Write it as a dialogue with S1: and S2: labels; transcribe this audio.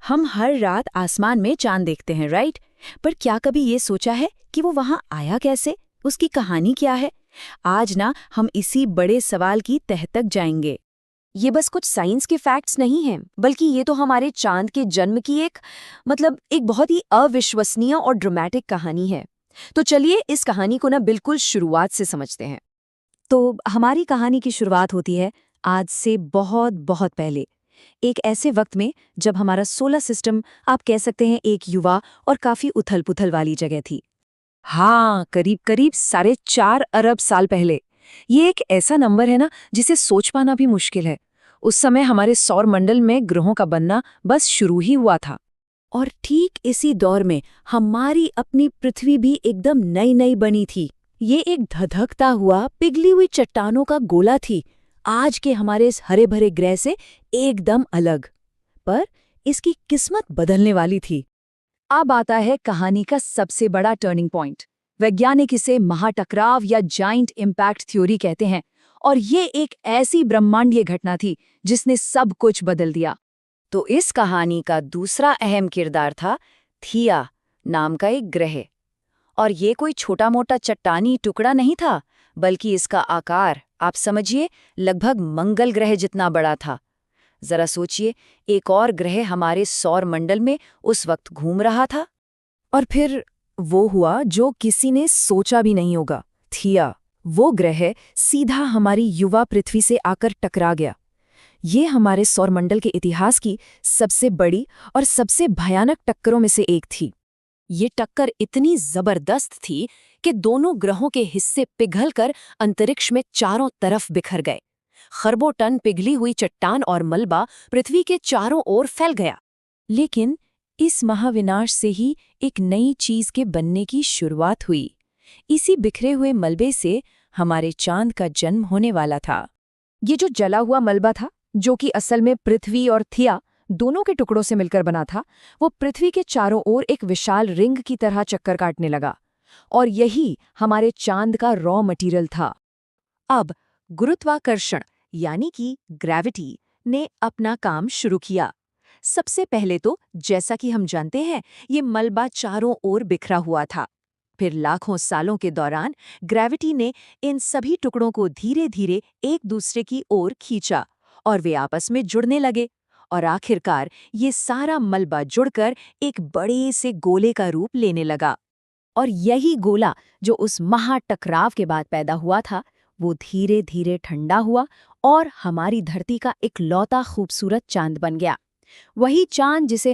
S1: हम हर रात आसमान में चांद देखते हैं, राइट? पर क्या कभी ये सोचा है कि वो वहां आया कैसे? उसकी कहानी क्या है? आज ना हम इसी बड़े सवाल की तह तक जाएंगे।
S2: ये बस कुछ साइंस के फैक्ट्स नहीं हैं, बल्कि ये तो हमारे चांद के जन्म की एक बहुत ही अविश्वसनीय और ड्रामेटिक कहानी है। तो चलिए इस कहानी को ना बिल्कुल शुरुआत से समझते हैं। तो हमारी कहानी की शुरुआत होती है आज से बहुत बहुत पहले, एक ऐसे वक्त में जब हमारा सोलर सिस्टम, आप कह सकते हैं, एक युवा और काफी उथल पुथल वाली जगह थी। हाँ, करीब करीब 4.5 अरब साल पहले। ये एक ऐसा नंबर है ना जिसे सोच पाना भी मुश्किल है। उस समय हमारे सौर मंडल में ग्रहों का बनना बस शुरू ही हुआ था।
S1: और ठीक इसी दौर में हमारी अपनी पृथ्वी भी एकदम नई नई बनी थी। ये एक धधकता हुआ पिघली हुई चट्टानों का गोला थी, आज के हमारे इस हरे भरे ग्रह से एकदम अलग। पर इसकी किस्मत बदलने वाली थी।
S2: अब आता है कहानी का सबसे बड़ा टर्निंग पॉइंट। वैज्ञानिक इसे महाटकराव या जाइंट इम्पैक्ट थ्योरी कहते हैं, और ये एक ऐसी ब्रह्मांडीय घटना थी जिसने सब कुछ बदल दिया।
S1: तो इस कहानी का दूसरा अहम किरदार था थिया नाम का एक ग्रह। और ये कोई छोटा मोटा चट्टानी टुकड़ा नहीं था, बल्कि इसका आकार, आप समझिए, लगभग मंगल ग्रह जितना बड़ा था। जरा सोचिए, एक और ग्रह हमारे सौर मंडल में उस वक्त घूम रहा था।
S2: और फिर वो हुआ जो किसी ने सोचा भी नहीं होगा। थिया, वो ग्रह, सीधा हमारी युवा पृथ्वी से आकर टकरा गया। ये हमारे सौरमंडल के इतिहास की सबसे बड़ी और सबसे भयानक टक्करों में से एक थी। ये टक्कर इतनी जबरदस्त थी कि दोनों ग्रहों के हिस्से पिघलकर अंतरिक्ष में चारों तरफ बिखर गए। खरबों टन पिघली हुई चट्टान और मलबा पृथ्वी के चारों ओर फैल गया। लेकिन इस महाविनाश से ही एक नई चीज के बनने की शुरुआत हुई। इसी बिखरे हुए मलबे से हमारे चांद का जन्म होने वाला था। ये जो जला हुआ मलबा था, जो कि असल में पृथ्वी और थिया दोनों के टुकड़ों से मिलकर बना था, वो पृथ्वी के चारों ओर एक विशाल रिंग की तरह चक्कर काटने लगा। और यही हमारे चांद का रॉ मटेरियल था। अब गुरुत्वाकर्षण यानी कि ग्रेविटी ने अपना काम शुरू किया। सबसे पहले तो, जैसा कि हम जानते हैं, ये मलबा चारों ओर बिखरा हुआ था। फिर लाखों सालों के दौरान ग्रेविटी ने इन सभी टुकड़ों को धीरे धीरे एक दूसरे की ओर खींचा और वे आपस में जुड़ने लगे। और आखिरकार ये सारा मलबा जुड़कर एक बड़े से गोले का रूप लेने लगा। और यही गोला जो उस महाटकराव के बाद पैदा हुआ था, वो धीरे धीरे ठंडा हुआ और हमारी धरती का इकलौता खूबसूरत चांद बन गया। वही चांद जिसे